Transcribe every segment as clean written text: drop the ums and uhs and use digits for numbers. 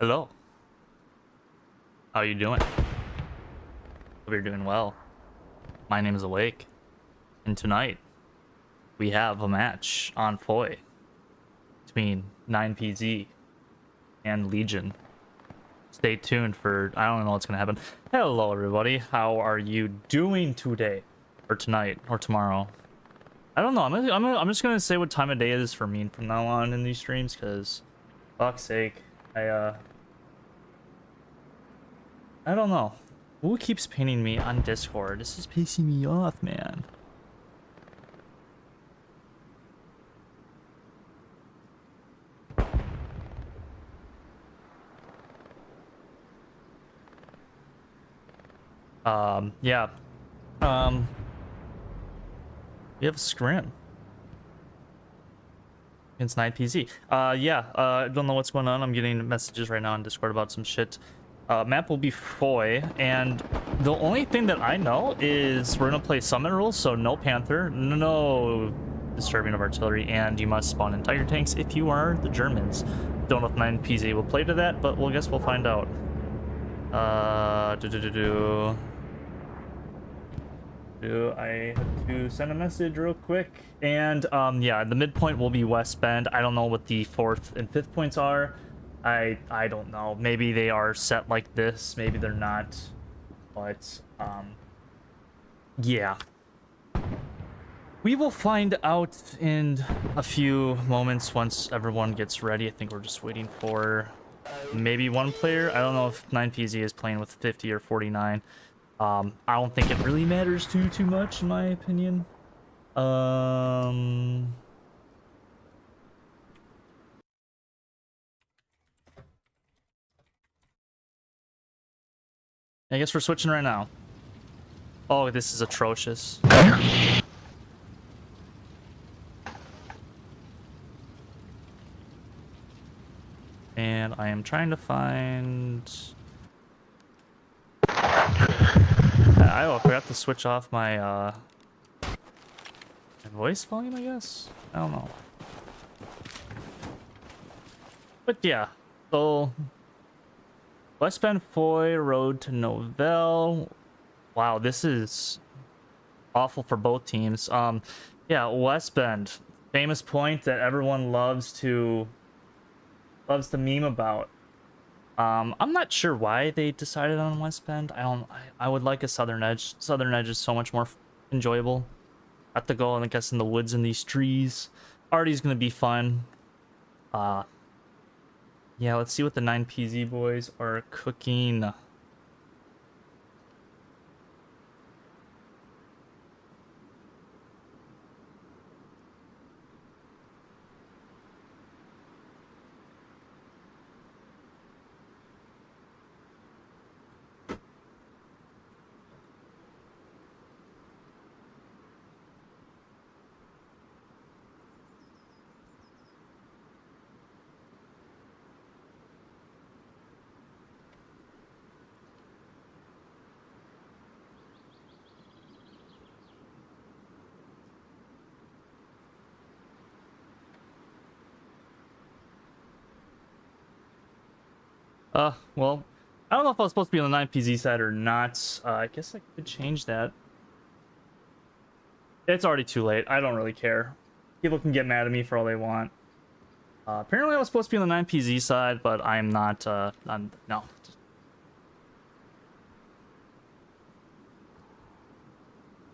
Hello. How you doing? Hope you're doing well. My name is Awake, and tonight we have a match on Foy between 9PZ and Legion. Stay tuned for I don't know what's gonna happen. Hello, everybody. How are you doing today, or tonight, or tomorrow? I don't know. I'm just gonna say what time of day it is for me from now on in these streams, cause fuck's sake, I don't know. Who keeps pinging me on Discord? This is pissing me off, man. Yeah. We have Scrim against 9PZ. Yeah, I don't know what's going on. I'm getting messages right now on Discord about some shit. Map will be Foy, and the only thing that I know is we're gonna play summon rules, so no Panther, no disturbing of artillery, and you must spawn in Tiger tanks if you are the Germans. Don't know if 9PZ will play to that, but we'll guess we'll find out. I have to send a message real quick, and yeah, the midpoint will be Westbend. I don't know what the 4th and 5th points are. I don't know. Maybe they are set like this, maybe they're not, but yeah, we will find out in a few moments once everyone gets ready. I think we're just waiting for maybe one player. I don't know if 9PZ is playing with 50 or 49. I don't think it really matters too much, in my opinion. I guess we're switching right now. Oh, this is atrocious. And I am trying to find... I forgot to switch off my voice volume, I guess? I don't know. But yeah, so... Westbend Foy, road to Novell. Wow, this is awful for both teams. Yeah, Westbend, famous point that everyone loves to meme about. I'm not sure why they decided on Westbend. I would like a Southern Edge. Southern Edge is so much more enjoyable. Have to go, I guess, in the woods in these trees. Arty's gonna be fun. Yeah, let's see what the 9PZ boys are cooking. Well, I don't know if I was supposed to be on the 9PZ side or not. I guess I could change that. It's already too late. I don't really care. People can get mad at me for all they want. Apparently I was supposed to be on the 9PZ side, but I'm not, no.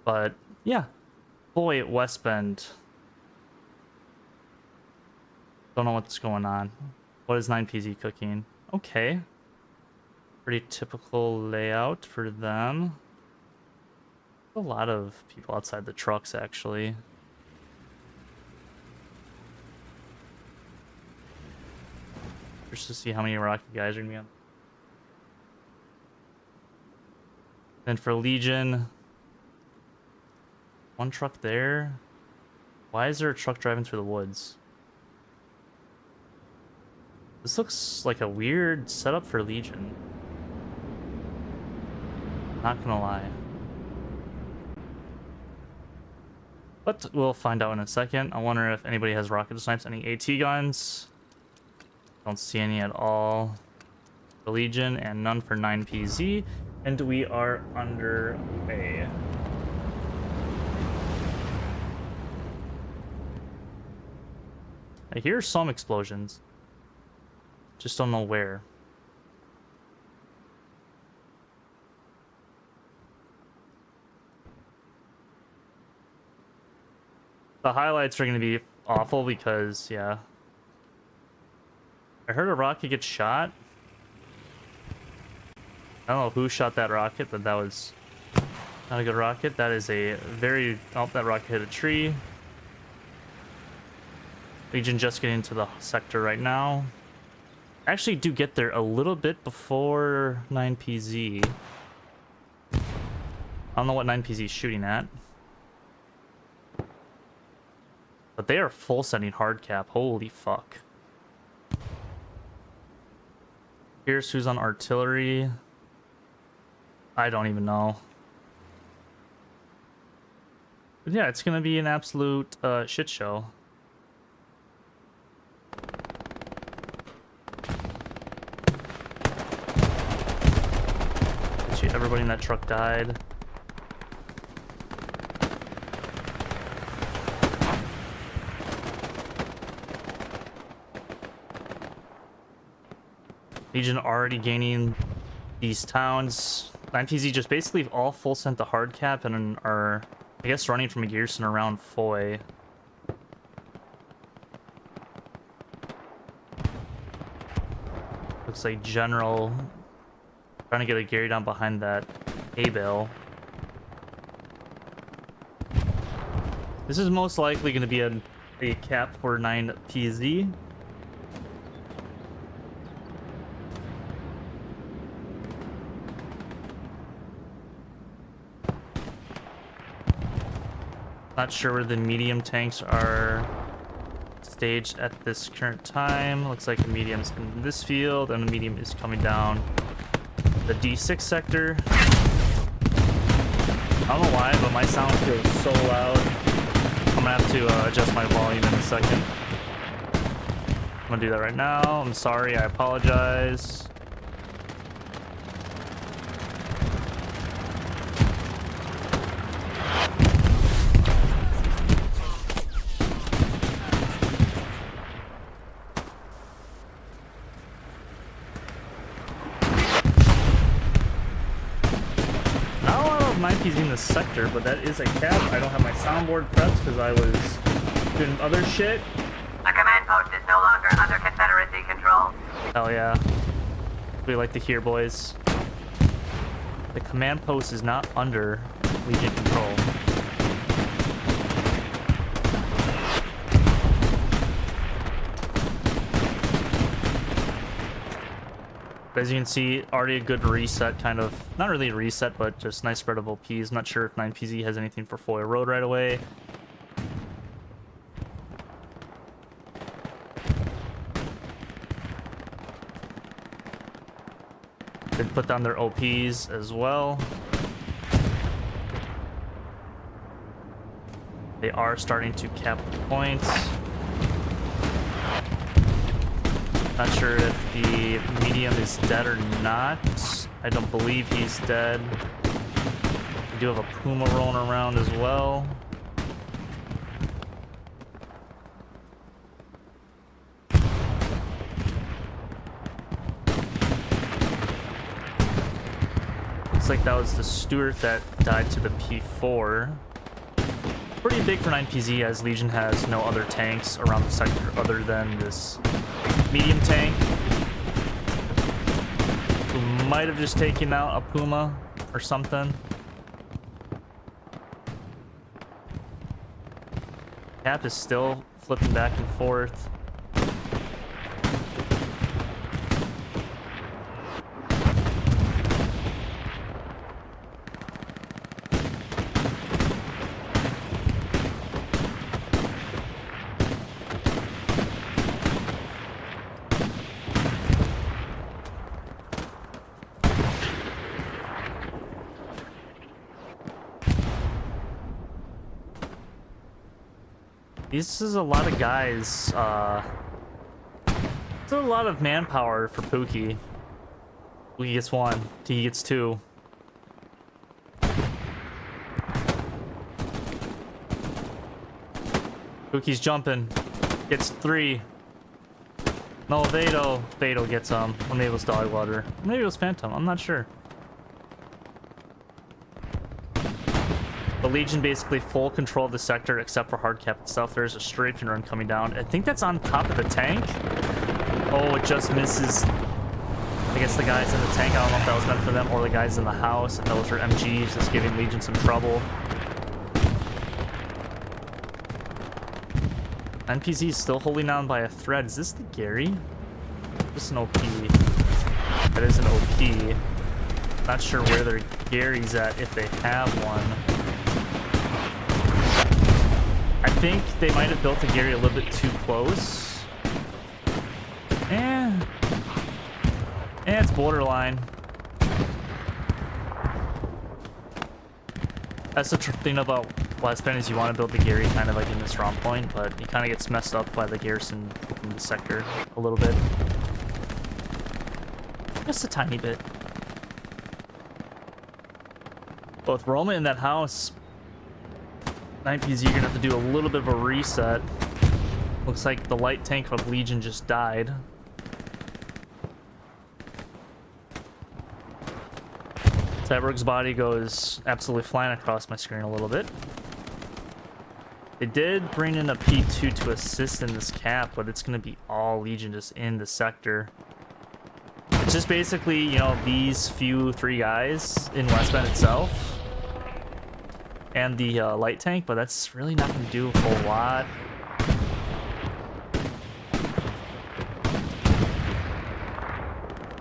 But, yeah. Boy, Westbend. Don't know what's going on. What is 9PZ cooking? Okay. Pretty typical layout for them. A lot of people outside the trucks, actually. Just to see how many Rocky guys are gonna be on. Then for Legion, one truck there. Why is there a truck driving through the woods? This looks like a weird setup for Legion. Not gonna lie. But we'll find out in a second. I wonder if anybody has rocket snipes, any AT guns. Don't see any at all. the Legion and none for 9PZ, and we are underway. I hear some explosions. Just don't know where. The highlights are going to be awful because, yeah. I heard a rocket get shot. I don't know who shot that rocket, but that was not a good rocket. That is a very... Oh, that rocket hit a tree. Legion just getting into the sector right now. I actually do get there a little bit before 9PZ. I don't know what 9PZ is shooting at. But they are full sending hard cap. Holy fuck. Here's who's on artillery. I don't even know. But yeah, it's gonna be an absolute shit show. Everybody in that truck died. Legion already gaining these towns. 9PZ just basically all full sent the hard cap and are, I guess, running from a Gearson around Foy. Looks like General trying to get a Gary down behind that A-bale. This is most likely going to be a cap for 9PZ. Not sure where the medium tanks are staged at this current time. Looks like the medium's in this field and the medium is coming down the D6 sector. I don't know why, but my sound feels so loud. I'm gonna have to adjust my volume in a second. I'm gonna do that right now. I'm sorry, I apologize. He's in the sector, but that is a cap. I don't have my soundboard prepped because I was doing other shit. The command post is no longer under Confederacy control. Hell yeah. We like to hear, boys. The command post is not under Legion control. As you can see, already a good reset, kind of. Not really a reset, but just nice spread of OPs. Not sure if 9PZ has anything for Foy Road right away. They put down their OPs as well. They are starting to cap the points. Not sure if the medium is dead or not. I don't believe he's dead. We do have a Puma rolling around as well. Looks like that was the Stuart that died to the P4. Pretty big for 9PZ as Legion has no other tanks around the sector other than this medium tank, who might have just taken out a Puma or something. Cap is still flipping back and forth. This is a lot of guys. It's a lot of manpower for Pookie. He gets 1. He gets 2. Cookie's jumping. Gets 3. No, Vado. Vado gets or maybe it was Dogwater. Maybe it was Phantom. I'm not sure. The Legion basically full control of the sector except for hardcap itself. There's a strafing run coming down. I think that's on top of the tank. Oh, it just misses. I guess the guys in the tank. I don't know if that was meant for them or the guys in the house. If those are MGs, just giving Legion some trouble. NPC is still holding on by a thread. Is this the Gary? Just an OP. That is an OP. Not sure where their Gary's at, if they have one. I think they might have built a Gary a little bit too close. It's borderline. That's the thing about Westbend is you want to build the Gary kind of like in the strong point, but he kind of gets messed up by the garrison in the sector a little bit. Just a tiny bit. Both Roma in that house, 9PZ, you're gonna have to do a little bit of a reset. Looks like the light tank of Legion just died. Cyborg's body goes absolutely flying across my screen a little bit. They did bring in a P2 to assist in this cap, but it's going to be all Legion just in the sector. It's just basically, you know, these 3 guys in Westbend itself and the light tank, but that's really not going to do a whole lot.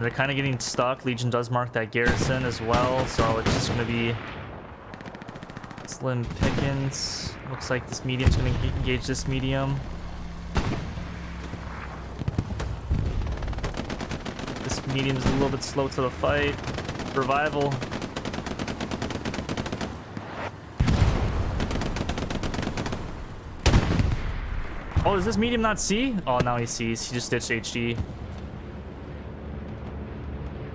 They're kind of getting stuck. Legion does mark that garrison as well, so it's just going to be slim pickings. Looks like this medium's going to engage this medium. This medium's a little bit slow to the fight. Revival. Oh, does this medium not see? Oh, now he sees. He just ditched HD.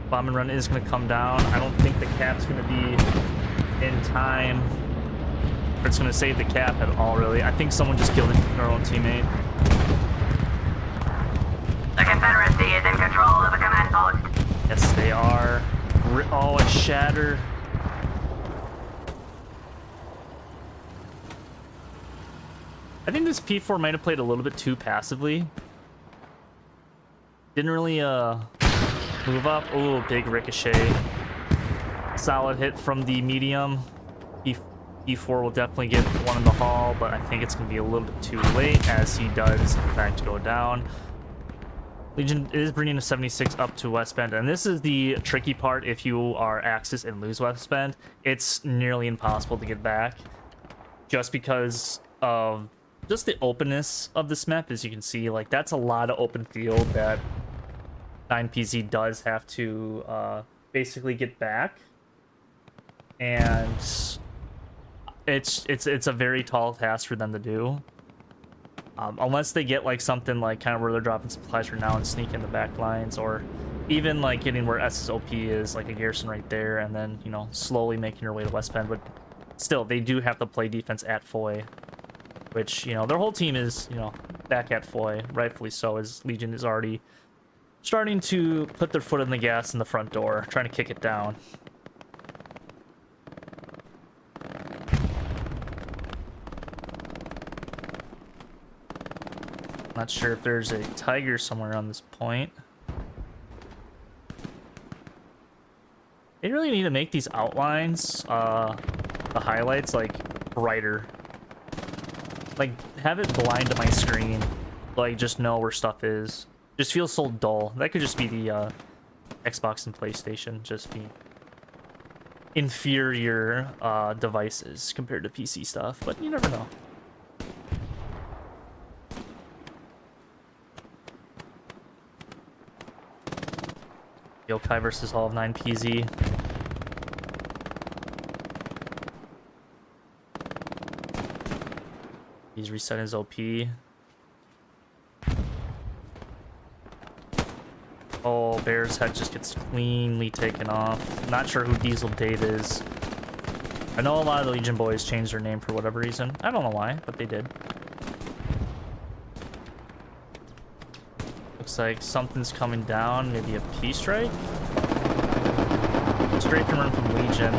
Bomb and run is going to come down. I don't think the cap's going to be in time. Or it's going to save the cap at all, really. I think someone just killed their own teammate. The Confederacy is in control of the command post. Yes, they are. Oh, a shatter. I think this P4 might have played a little bit too passively. Didn't really, move up. Oh, big ricochet. Solid hit from the medium. E4 will definitely get one in the hall, but I think it's going to be a little bit too late as he does, in fact, go down. Legion is bringing a 76 up to Westbend, and this is the tricky part if you are Axis and lose Westbend. It's nearly impossible to get back just because of just the openness of this map. As you can see, like, that's a lot of open field that 9PZ does have to basically get back, and it's a very tall task for them to do, unless they get like something like kind of where they're dropping supplies for now and sneak in the back lines, or even like getting where SSOP is, like a garrison right there, and then, you know, slowly making your way to Westbend. But still, they do have to play defense at Foy, which, you know, their whole team is, you know, back at Foy, rightfully so, as Legion is already starting to put their foot in the gas in the front door, trying to kick it down. Not sure if there's a tiger somewhere on this point. They really need to make these outlines, the highlights, like, brighter. Like, have it blind to my screen. Like, just know where stuff is. Just feels so dull. That could just be the Xbox and PlayStation just being inferior devices compared to PC stuff, but you never know. Yokai versus all of 9PZ. He's reset his OP. Oh, Bear's head just gets cleanly taken off. Not sure who Diesel Date is. I know a lot of the Legion boys changed their name for whatever reason. I don't know why, but they did. Looks like something's coming down. Maybe a P-strike? Strafing run from Legion.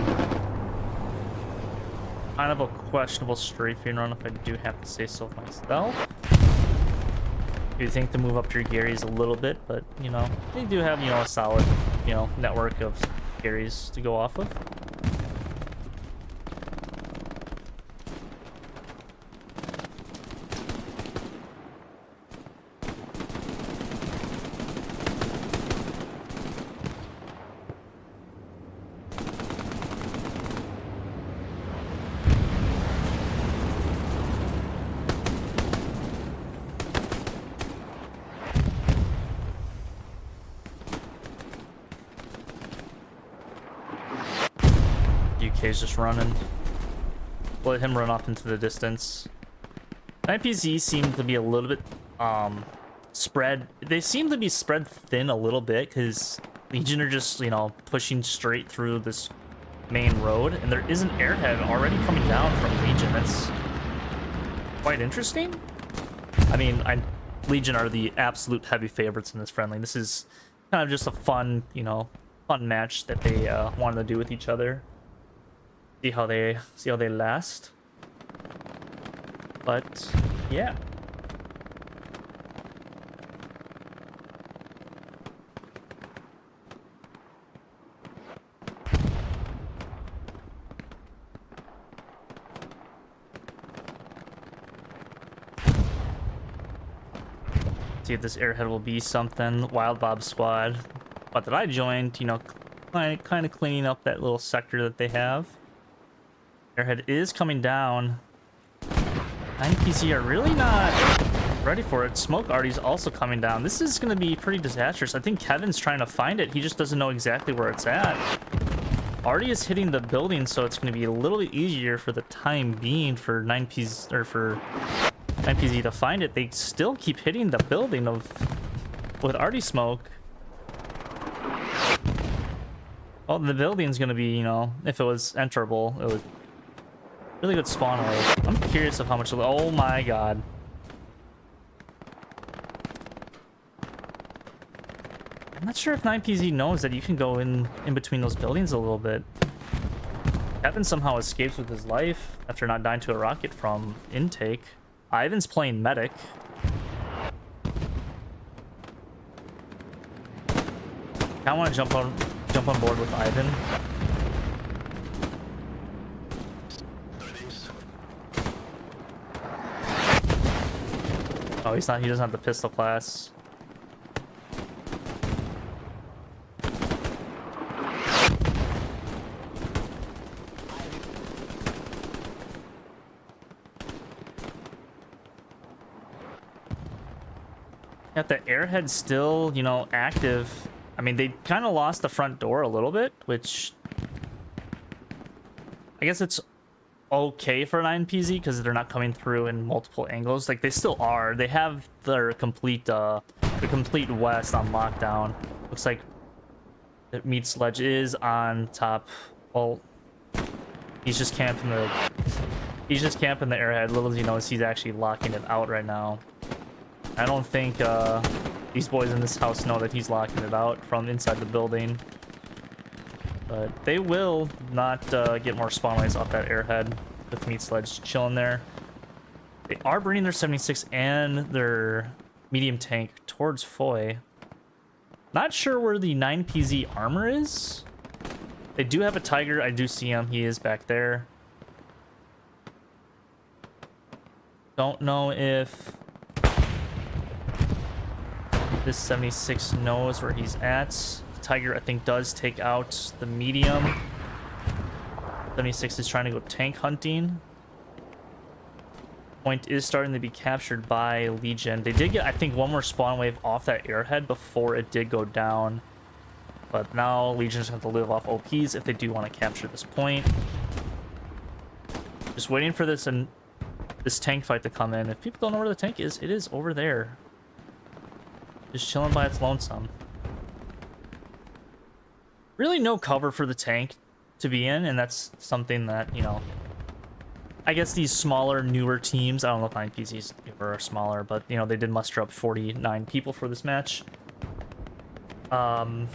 Kind of a questionable strafing run, if I do have to say so myself. You think the move up to your Garys a little bit, but, you know, they do have, you know, a solid, you know, network of Garys to go off of. UK's just running. Let him run off into the distance. IPZ seem to be a little bit spread. They seem to be spread thin a little bit because Legion are just, you know, pushing straight through this main road, and there is an airhead already coming down from Legion. That's quite interesting. I mean, Legion are the absolute heavy favorites in this friendly. This is kind of just a fun, you know, fun match that they wanted to do with each other. See how they last. But yeah. See if this airhead will be something. Wild Bob squad, but that I joined, you know, kind of cleaning up that little sector that they have. Airhead is coming down. 9PC are really not ready for it. Smoke Artie's also coming down. This is going to be pretty disastrous. I think Kevin's trying to find it. He just doesn't know exactly where it's at. Artie is hitting the building, so it's going to be a little bit easier for the time being for 9PC or for 9PZ to find it. They still keep hitting the building with Artie smoke. Well, the building's going to be, you know, if it was enterable, it would really good spawn away. I'm curious of how much. Oh my god. I'm not sure if 9PZ knows that you can go in between those buildings a little bit. Kevin somehow escapes with his life after not dying to a rocket from intake. Ivan's playing medic. I want to jump on board with Ivan. Oh, he's not. He doesn't have the pistol class. Got the airhead still, you know, active. I mean, they kind of lost the front door a little bit, which I guess it's okay for 9PZ because they're not coming through in multiple angles. Like, they still are. They have their complete west on lockdown. Looks like the meat sledge is on top. Well, he's just camping the airhead. Little as he knows, he's actually locking it out right now. I don't think these boys in this house know that he's locking it out from inside the building. But they will not get more spawn waves off that airhead with meat sledge chilling there. They are bringing their 76 and their medium tank towards Foy. Not sure where the 9PZ armor is. They do have a Tiger. I do see him. He is back there. Don't know if this 76 knows where he's at. Tiger, I think, does take out the medium. 76 is trying to go tank hunting. Point is starting to be captured by Legion. They did get, I think, one more spawn wave off that airhead before it did go down. But now Legion's going to have to live off OPs if they do want to capture this point. Just waiting for this and this tank fight to come in. If people don't know where the tank is, it is over there. Just chilling by its lonesome. really no cover for the tank to be in, and that's something that, you know, I guess these smaller, newer teams, I don't know if 9PZs are smaller, but, you know, they did muster up 49 people for this match. A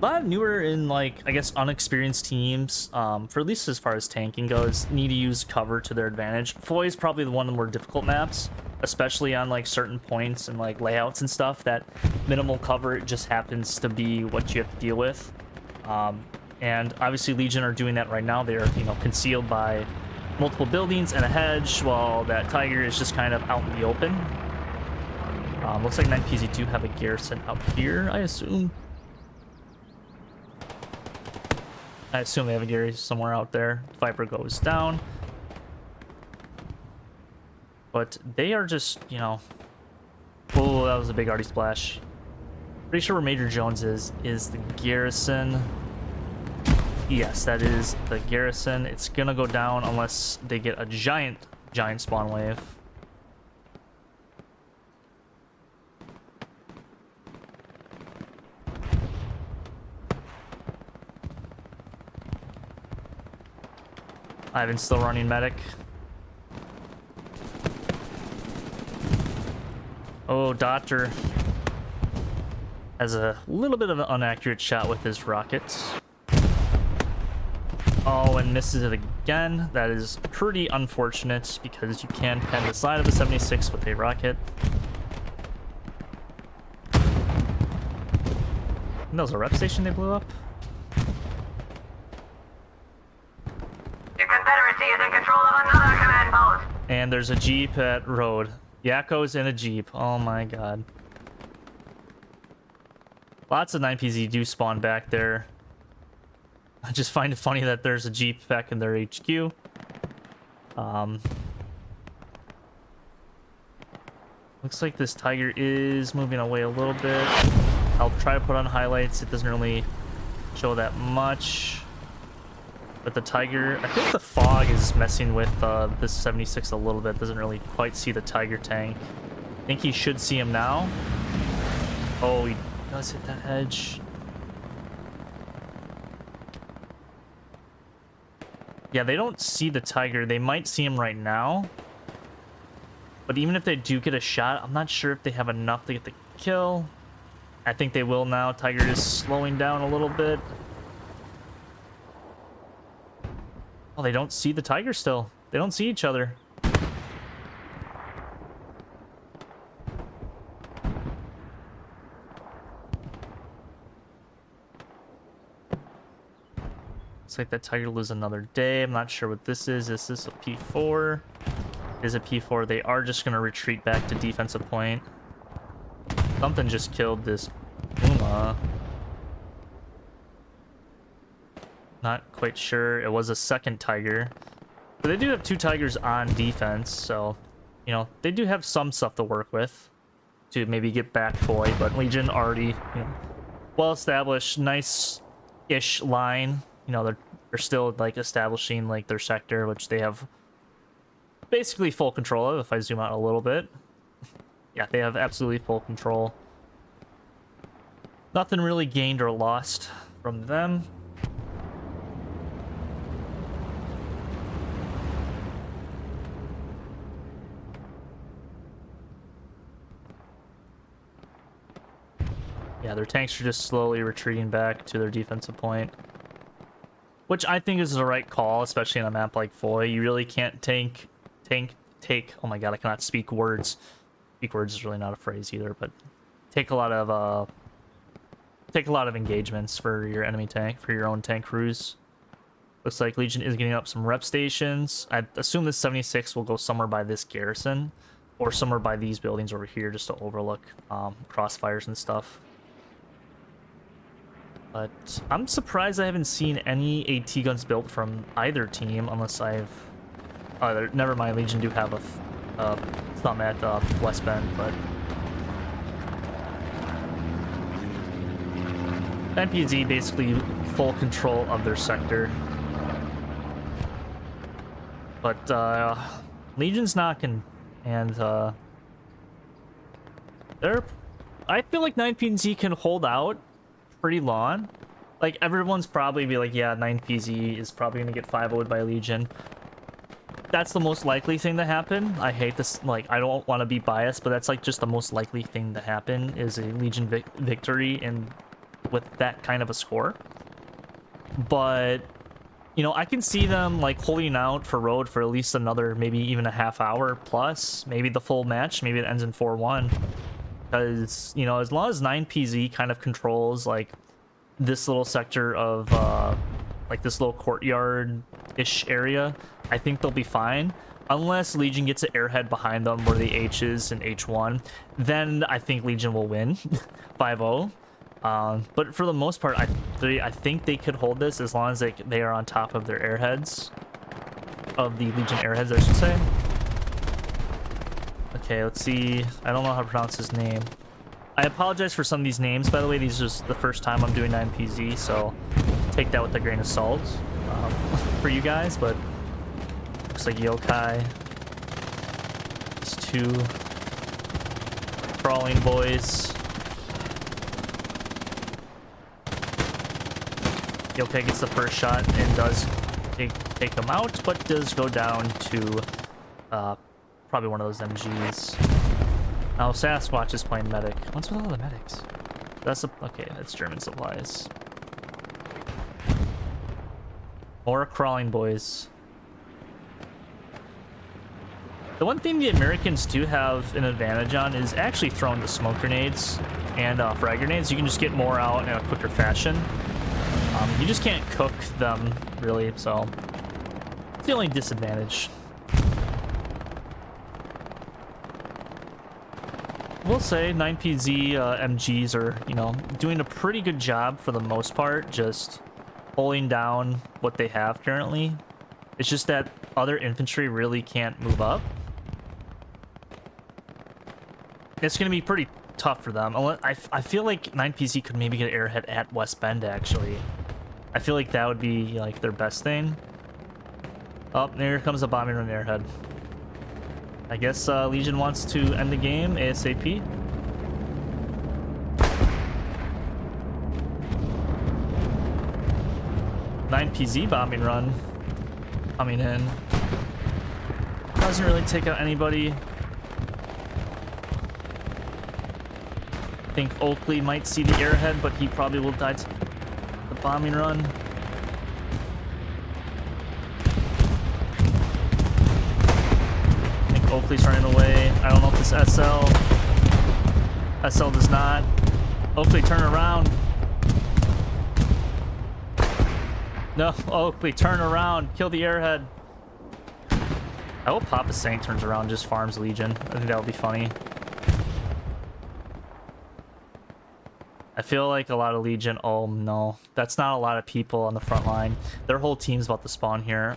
lot of newer and, like, I guess unexperienced teams, for at least as far as tanking goes, need to use cover to their advantage. Foy is probably the one of the more difficult maps, especially on, like, certain points and, like, layouts and stuff. That minimal cover just happens to be what you have to deal with. And obviously Legion are doing that right now. They're, you know, concealed by multiple buildings and a hedge, while that Tiger is just kind of out in the open. Looks like 9PZ do have a garrison out here, I assume. I assume they have a garrison somewhere out there. Viper goes down. But they are just, you know... Oh, that was a big arty splash. Pretty sure where Major Jones is the garrison. Yes, that is the garrison. It's gonna go down unless they get a giant spawn wave. Ivan's still running medic. Oh, Doctor has a little bit of an inaccurate shot with his rockets. Oh, and misses it again. That is pretty unfortunate because you can pen the side of the 76 with a rocket. And that was a rep station they blew up. The Confederacy is in control of another command post. And there's a Jeep at road. Yakko's in a Jeep. Oh my god. Lots of 9PZ do spawn back there. I just find it funny that there's a Jeep back in their HQ. Looks like this Tiger is moving away a little bit. I'll try to put on highlights. It doesn't really show that much. But the Tiger, I think the fog is messing with this 76 a little bit. Doesn't really quite see the Tiger tank. I think he should see him now. Oh, he does hit that hedge. Yeah, they don't see the Tiger. They might see him right now. But even if they do get a shot, I'm not sure if they have enough to get the kill. I think they will now. Tiger is slowing down a little bit. Oh, they don't see the Tiger still. They don't see each other. Looks like that Tiger lives another day. I'm not sure what this is. Is this a P4? It is a P4. They are just going to retreat back to defensive point. Something just killed this Puma. Not quite sure. It was a second Tiger. But they do have two Tigers on defense, so, you know, they do have some stuff to work with to maybe get back Foy, but Legion already, you know, well-established, nice-ish line. You know, they're still, like, establishing, like, their sector, which they have basically full control of, if I zoom out a little bit. Yeah, they have absolutely full control. Nothing really gained or lost from them. Yeah, their tanks are just slowly retreating back to their defensive point. Which I think is the right call, especially on a map like Foy. You really can't take... Oh my god, I cannot speak words. Speak words is really not a phrase either, but... Take a lot of engagements for your enemy tank, for your own tank crews. Looks like Legion is getting up some rep stations. I assume this 76 will go somewhere by this garrison, or somewhere by these buildings over here, just to overlook crossfires and stuff. But I'm surprised I haven't seen any AT guns built from either team, unless I've... never mind, Legion do have a thumb at Westbend, but... NPZ basically full control of their sector. But Legion's knocking, and they're... I feel like 9PZ can hold out pretty long. Like, everyone's probably be like, yeah, 9PZ is probably gonna get 5-0'd by Legion. That's the most likely thing to happen. I hate this, like, I don't want to be biased, but that's like just the most likely thing to happen is a Legion victory and with that kind of a score. But, you know, I can see them like holding out for Road for at least another, maybe even a half hour plus, maybe the full match, maybe it ends in 4-1. Because, you know, as long as 9PZ kind of controls like this little sector of like this little courtyard-ish area, I think they'll be fine. Unless Legion gets an airhead behind them where the H is in H1, then I think Legion will win 5-0. But for the most part, I think they could hold this as long as they are on top of their airheads. Of the Legion airheads, I should say. Okay, let's see. I don't know how to pronounce his name. I apologize for some of these names, by the way. These are just the first time I'm doing 9PZ, so take that with a grain of salt for you guys, but looks like Yokai. These two crawling boys. Yokai gets the first shot and does take him out, but does go down to probably one of those MGs. Now Sasquatch is playing medic. What's with all the medics? That's okay. That's German supplies. More crawling boys. The one thing the Americans do have an advantage on is actually throwing the smoke grenades and frag grenades. You can just get more out in a quicker fashion. You just can't cook them, really, so it's the only disadvantage. We'll say 9PZ MGs are, you know, doing a pretty good job for the most part, just holding down what they have currently. It's just that other infantry really can't move up. It's going to be pretty tough for them. I feel like 9PZ could maybe get an airhead at Westbend, actually. I feel like that would be, like, their best thing. Oh, there comes a bombing run airhead. I guess Legion wants to end the game ASAP. (9PZ) bombing run coming in. Doesn't really take out anybody. I think Oakley might see the airhead, but he probably will die to the bombing run. I think Oakley's running away. I don't know if this SL does not. Oakley, turn around. No, Oakley, turn around. Kill the airhead. I hope Papa Saint turns around and just farms Legion. I think that would be funny. I feel like a lot of Legion... Oh, no. That's not a lot of people on the front line. Their whole team's about to spawn here.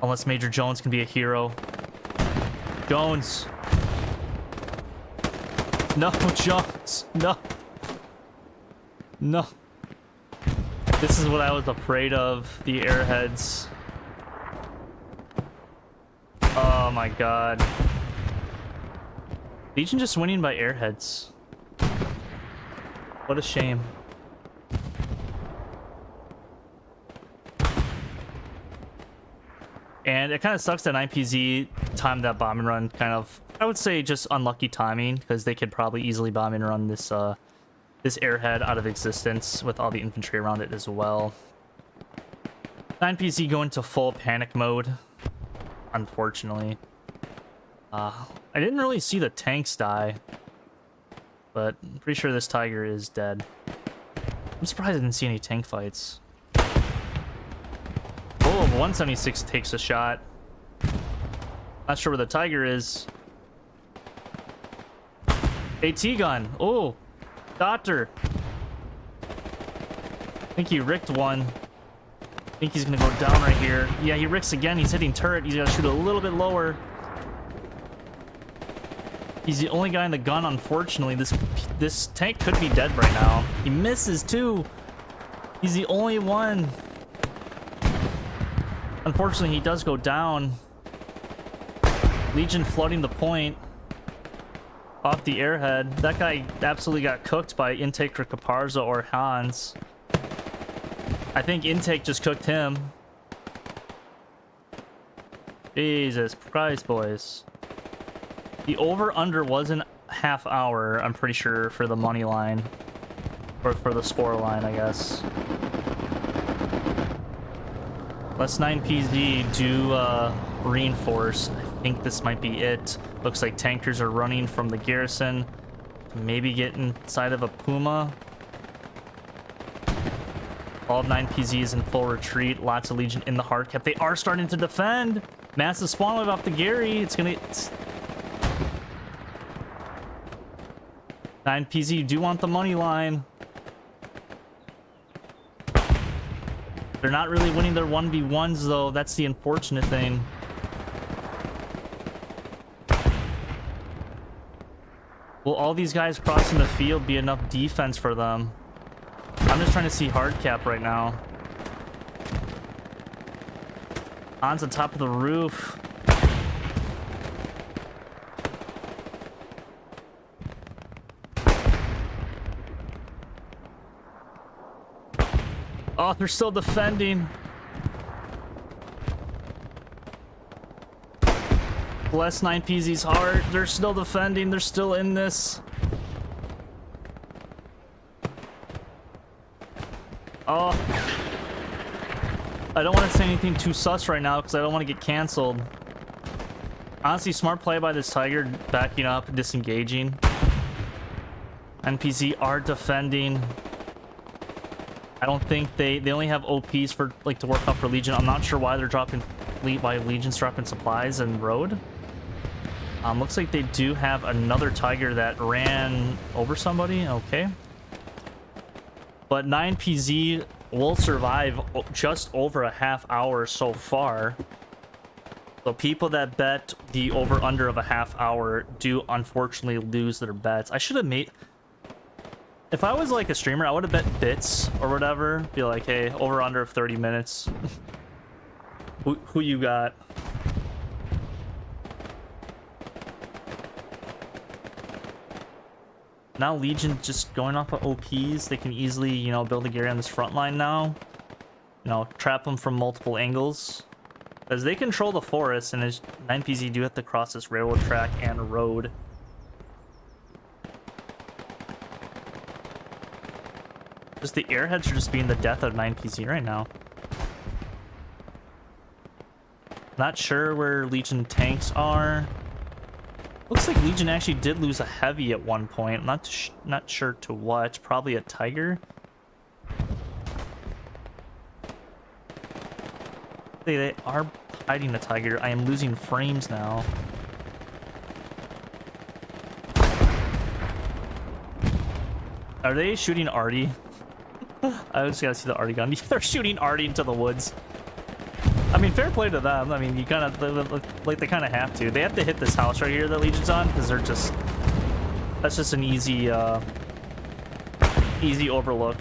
Unless Major Jones can be a hero. Jones. No, Jones. No. No. This is what I was afraid of. The airheads. Oh, my God. Legion just winning by airheads. What a shame. And it kind of sucks that 9PZ timed that bombing run kind of, I would say, just unlucky timing, because they could probably easily bombing run this this airhead out of existence with all the infantry around it as well. 9PZ go into full panic mode, unfortunately. I didn't really see the tanks die, but I'm pretty sure this Tiger is dead. I'm surprised I didn't see any tank fights. Oh, 176 takes a shot. Not sure where the Tiger is. AT gun. Oh, Doctor. I think he ricked one. I think he's gonna go down right here. Yeah, he ricks again. He's hitting turret. He's gotta shoot a little bit lower. He's the only guy in the gun, unfortunately. This tank could be dead right now. He misses too. He's the only one. Unfortunately, he does go down. Legion flooding the point. off the airhead. That guy absolutely got cooked by Intake or Caparza or Hans. I think Intake just cooked him. Jesus Christ, boys. The over-under wasn't half hour, I'm pretty sure, for the money line. Or for the score line, I guess. Let's 9PZ do reinforce. I think this might be it. Looks like tankers are running from the garrison. Maybe get inside of a Puma. All of 9PZ is in full retreat. Lots of Legion in the hard cap. They are starting to defend. Massive spawn wave off the Gary. It's gonna... 9PZ, you do want the money line. They're not really winning their 1v1s, though. That's the unfortunate thing. Will all these guys crossing the field be enough defense for them? I'm just trying to see hard cap right now. On's on top of the roof. Oh, they're still defending. Bless 9PZ's heart. They're still defending. They're still in this. Oh. I don't want to say anything too sus right now because I don't want to get canceled. Honestly, smart play by this Tiger, backing up, disengaging. NPC are defending. I don't think they only have OPs for like to work up for Legion. I'm not sure why they're dropping, why Legion's dropping supplies and road. Looks like they do have another Tiger that ran over somebody. Okay. But 9PZ will survive just over a half hour so far. So people that bet the over-under of a half hour do unfortunately lose their bets. I should have made... If I was like a streamer, I would have bet bits or whatever. Be like, hey, over-under of 30 minutes. Who you got? Now Legion just going off of OPs. They can easily, you know, build a Gary on this front line now. You know, trap them from multiple angles. Because they control the forest, and as 9PZ do have to cross this railroad track and road. Just the airheads are just being the death of 9PZ right now. Not sure where Legion tanks are. Looks like Legion actually did lose a heavy at one point. I'm not sure to what. Probably a Tiger. They are hiding a Tiger. I am losing frames now. Are they shooting Artie? I just gotta see the Artie gun. They're shooting Artie into the woods. I mean, fair play to them. I mean, you kind of, like, they kind of have to. They have to hit this house right here that Legion's on, because they're just... That's just an easy, easy overlook.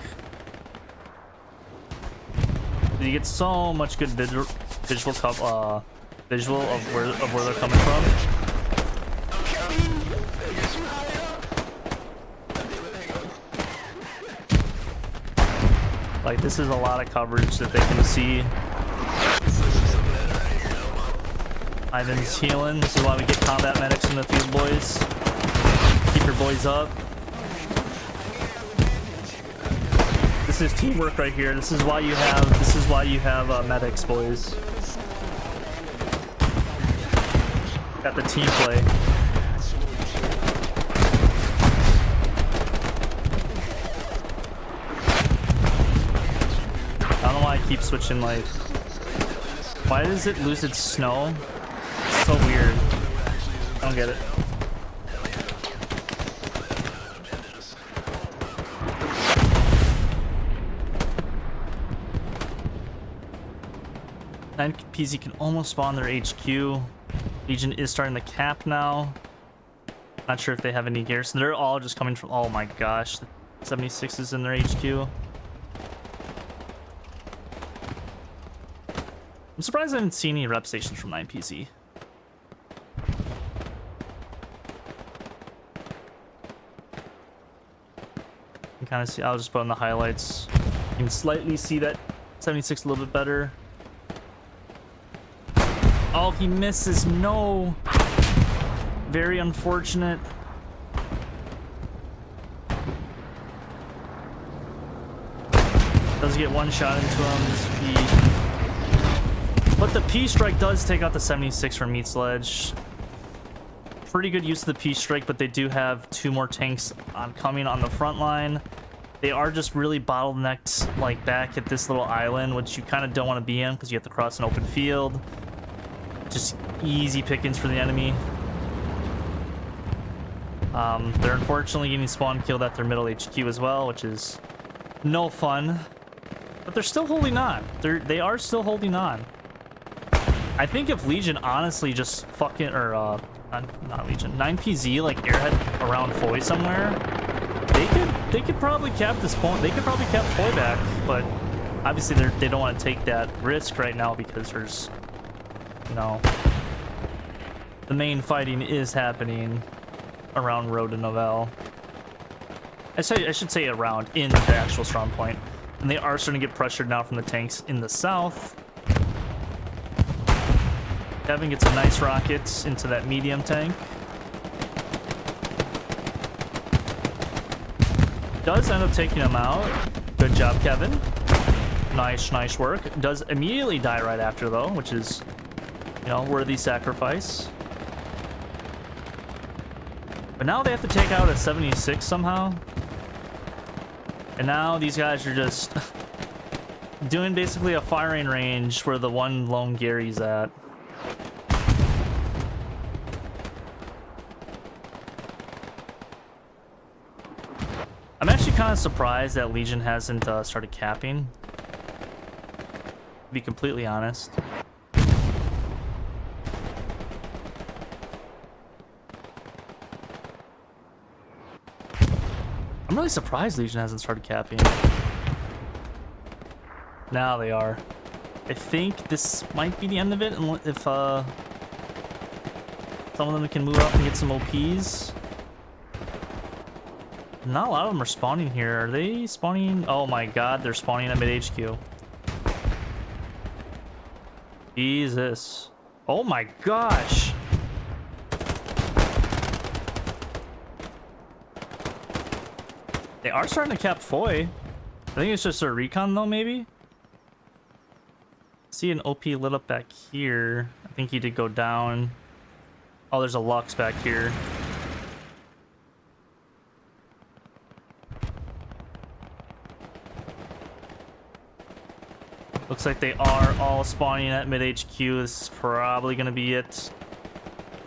You get so much good visual of where they're coming from. Like, this is a lot of coverage that they can see. Ivan's healing. This is why we get combat medics in the field, boys. Keep your boys up. This is teamwork right here. This is why you have medics, boys. Got the team play. I don't know why I keep switching, like... Why does it lose its snow? It's so weird. I don't get it. PZ can almost spawn their HQ. Legion is starting to cap now. Not sure if they have any garrison. They're all just coming from... Oh my gosh. 76 is in their HQ. I'm surprised I didn't see any rep stations from 9PZ. can kind of see. I'll just put on the highlights. You can slightly see that 76 a little bit better. Oh, he misses. No. Very unfortunate. Does get one shot into him. This would be... But the P-Strike does take out the 76 from Meat Sledge. Pretty good use of the P-Strike, but they do have 2 more tanks coming on the front line. They are just really bottlenecked, like, back at this little island, which you kind of don't want to be in because you have to cross an open field. Just easy pickings for the enemy. They're unfortunately getting spawn killed at their middle HQ as well, which is no fun. But they're still holding on. They are still holding on. I think if Legion honestly just fucking, or not Legion, 9PZ like airhead around Foy somewhere, they could probably cap this point. They could probably cap Foy back, but obviously they don't want to take that risk right now because there's, you know, the main fighting is happening around Road to Novell. I should say around in the actual strong point. And they are starting to get pressured now from the tanks in the south. Kevin gets a nice rocket into that medium tank. Does end up taking him out. Good job, Kevin. Nice work. Does immediately die right after, though, which is, you know, worthy sacrifice. But now they have to take out a 76 somehow. And now these guys are just doing basically a firing range where the one lone Gary's at. I'm actually kind of surprised that Legion hasn't started capping, to be completely honest. I'm really surprised Legion hasn't started capping. Now they are. I think this might be the end of it, if some of them can move up and get some OPs. Not a lot of them are spawning here. Are they spawning? Oh my god, they're spawning at mid HQ. Jesus. Oh my gosh. They are starting to cap Foy. I think it's just a recon though, maybe? See an OP lit up back here. I think he did go down. Oh, there's a Lux back here. Looks like they are all spawning at mid HQ. This is probably going to be it.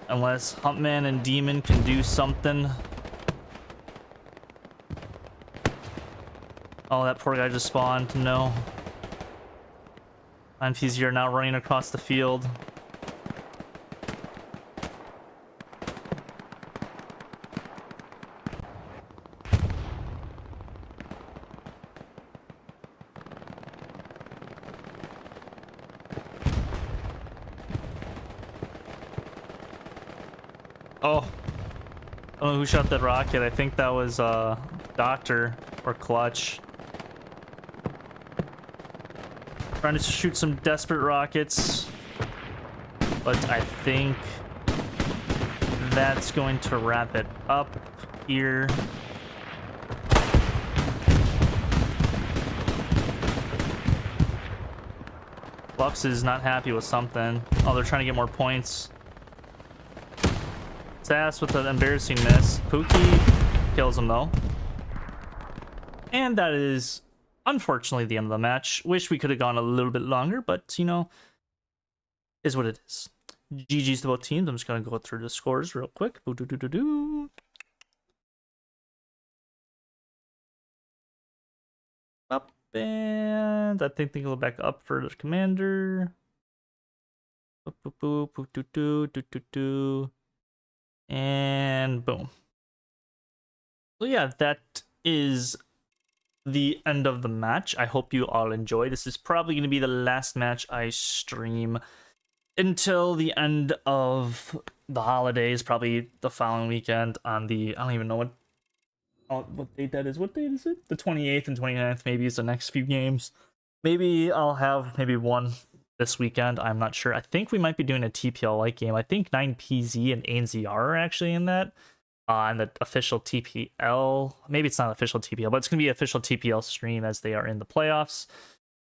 Unless Huntman and Demon can do something. Oh, that poor guy just spawned. No. 9PZ are now running across the field. Oh. I don't know who shot that rocket. I think that was Doctor or Clutch. Trying to shoot some desperate rockets. But I think that's going to wrap it up here. Lux is not happy with something. Oh, they're trying to get more points. Sass with an embarrassing miss. Pookie kills him though. And that is unfortunately the end of the match. Wish we could have gone a little bit longer, but you know, is what it is. GG's to both teams. I'm just gonna go through the scores real quick. Up, and I think they go back up for the commander. And boom. So yeah, that is the end of the match. I hope you all enjoy. This is probably going to be the last match I stream until the end of the holidays, probably the following weekend on the, I don't even know what what date that is. What date is it? The 28th and 29th maybe is the next few games. Maybe I'll have maybe one this weekend. I'm not sure. I think we might be doing a TPL like game. I think 9PZ and ANZR are actually in that. On the official TPL. Maybe it's not official TPL, but it's going to be official TPL stream as they are in the playoffs.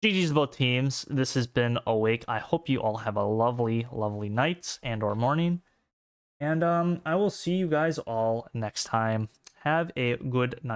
GG's to both teams. This has been Awake. I hope you all have a lovely, lovely night and or morning. And I will see you guys all next time. Have a good night.